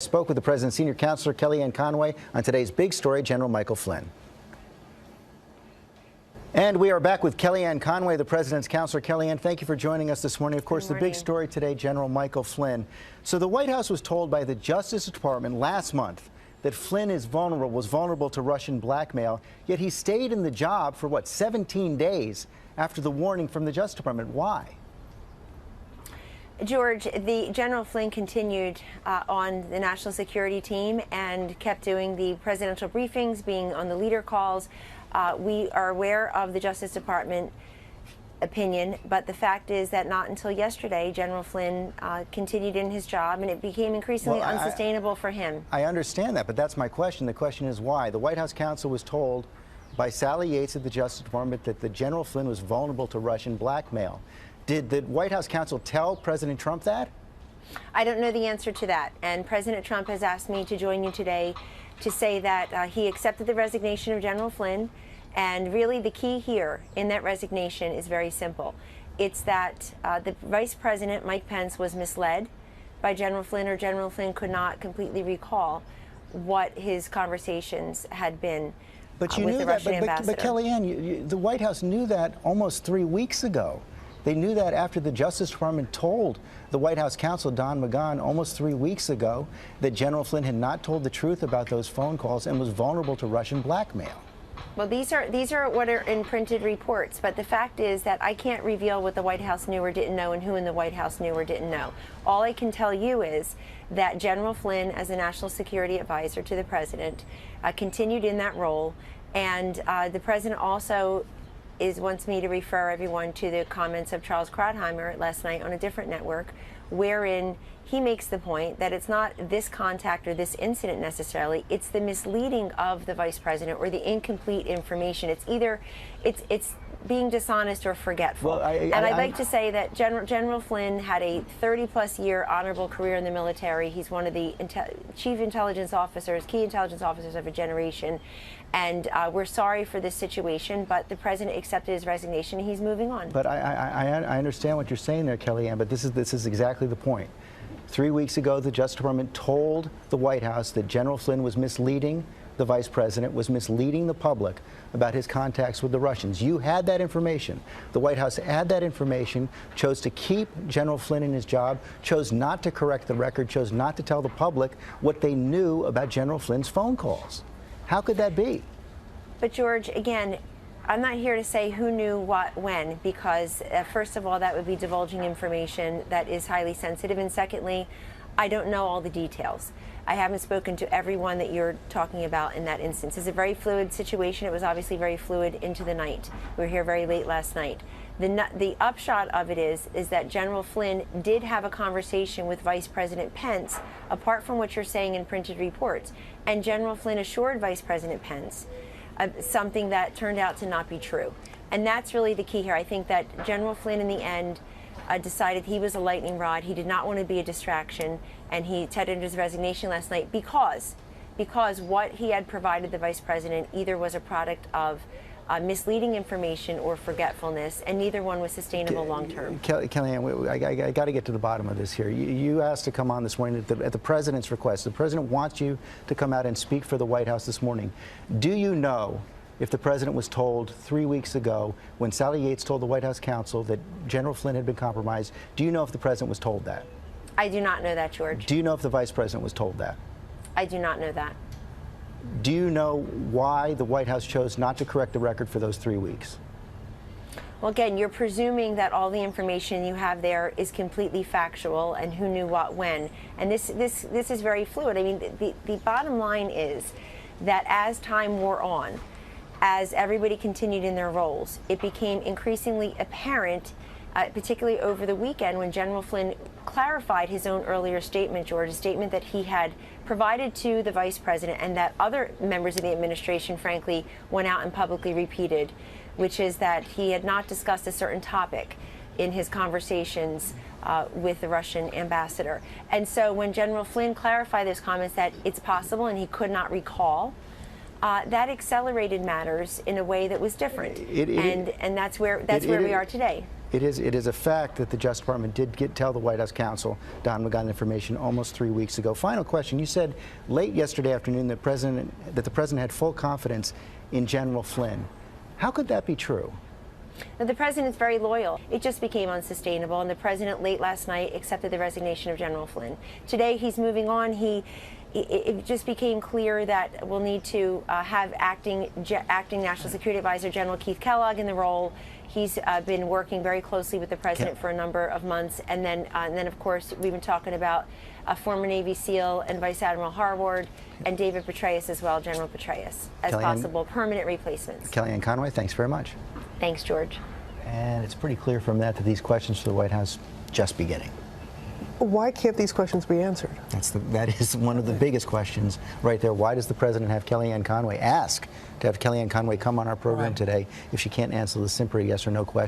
Spoke with the president's senior counselor, Kellyanne Conway, on today's big story, General Michael Flynn. And we are back with Kellyanne Conway, the president's counselor. Kellyanne, thank you for joining us this morning. Of course, the big story today, General Michael Flynn. So the White House was told by the Justice Department last month that Flynn was vulnerable to Russian blackmail, yet he stayed in the job for, what, 17 days after the warning from the Justice Department. Why? George, the General Flynn continued on the national security team and kept doing the presidential briefings, being on the leader calls. We are aware of the Justice Department opinion, but the fact is that not until yesterday, General Flynn continued in his job, and it became increasingly unsustainable for him. I understand that, but that's my question. The question is why. The White House counsel was told by Sally Yates of the Justice Department that the General Flynn was vulnerable to Russian blackmail. Did the White House counsel tell President Trump that? I don't know the answer to that, and President Trump has asked me to join you today to say that he accepted the resignation of General Flynn, and really the key here in that resignation is very simple. It's that the Vice President, Mike Pence, was misled by General Flynn, or General Flynn could not completely recall what his conversations had been with the Russian ambassador. But Kellyanne, the White House knew that almost 3 weeks ago. They knew that after the Justice Department told the White House counsel, Don McGahn, almost 3 weeks ago that General Flynn had not told the truth about those phone calls and was vulnerable to Russian blackmail. Well, these are what are in printed reports, but the fact is that I can't reveal what the White House knew or didn't know and who in the White House knew or didn't know. All I can tell you is that General Flynn, as a national security advisor to the president, continued in that role, and the president also wants me to refer everyone to the comments of Charles Krauthammer last night on a different network, wherein he makes the point that it's not this contact or this incident necessarily, it's the misleading of the vice president or the incomplete information. It's either it's being dishonest or forgetful. I'd like to say that General Flynn had a 30-plus year honorable career in the military. He's one of the chief intelligence officers, key intelligence officers of a generation. And we're sorry for this situation, but the president accepted his resignation and he's moving on. But I understand what you're saying there, Kellyanne, but this is exactly the point. 3 weeks ago, the Justice Department told the White House that General Flynn was misleading the vice president, was misleading the public about his contacts with the Russians. You had that information. The White House had that information, chose to keep General Flynn in his job, chose not to correct the record, chose not to tell the public what they knew about General Flynn's phone calls. How could that be? But George, again, I'm not here to say who knew what when, because first of all, that would be divulging information that is highly sensitive, and secondly, I don't know all the details. I haven't spoken to everyone that you're talking about in that instance. It's a very fluid situation. It was obviously very fluid into the night. We were here very late last night. The upshot of it is that General Flynn did have a conversation with Vice President Pence, apart from what you're saying in printed reports. And General Flynn assured Vice President Pence something that turned out to not be true. And that's really the key here. I think that General Flynn, in the end, decided he was a lightning rod. He did not want to be a distraction, and he tendered his resignation last night because what he had provided the vice president either was a product of misleading information or forgetfulness, and neither one was sustainable long term. Kellyanne, I got to get to the bottom of this here. You asked to come on this morning at the president's request. The president wants you to come out and speak for the White House this morning. Do you know if the president was told 3 weeks ago, when Sally Yates told the White House counsel that General Flynn had been compromised, do you know if the president was told that? I do not know that, George. Do you know if the vice president was told that? I do not know that. Do you know why the White House chose not to correct the record for those 3 weeks? Well, again, you're presuming that all the information you have there is completely factual and who knew what when. And this is very fluid. I mean, the bottom line is that as time wore on, as everybody continued in their roles, it became increasingly apparent, particularly over the weekend when General Flynn clarified his own earlier statement, George, a statement that he had provided to the vice president and that other members of the administration, frankly, went out and publicly repeated, which is that he had not discussed a certain topic in his conversations with the Russian ambassador. And so when General Flynn clarified those comments that it's possible and he could not recall, that accelerated matters in a way that was different, and that's where we are today. It is a fact that the Justice Department did tell the White House counsel, Don McGahn, information almost 3 weeks ago. Final question. You said late yesterday afternoon that the President had full confidence in General Flynn. How could that be true? Now, the President's very loyal. It just became unsustainable, and the President late last night accepted the resignation of General Flynn. Today he's moving on. It just became clear that we'll need to have acting National Security Advisor General Keith Kellogg in the role. He's been working very closely with the President for a number of months, and then of course we've been talking about former Navy SEAL and Vice Admiral Harward and David Petraeus as well, General Petraeus, as possible permanent replacements. Kellyanne Conway, thanks very much. Thanks, George. And it's pretty clear from that these questions to the White House just beginning. Why can't these questions be answered? That is one of the biggest questions right there. Why does the President have Kellyanne Conway ask to have Kellyanne Conway come on our program today if she can't answer the simple yes or no question?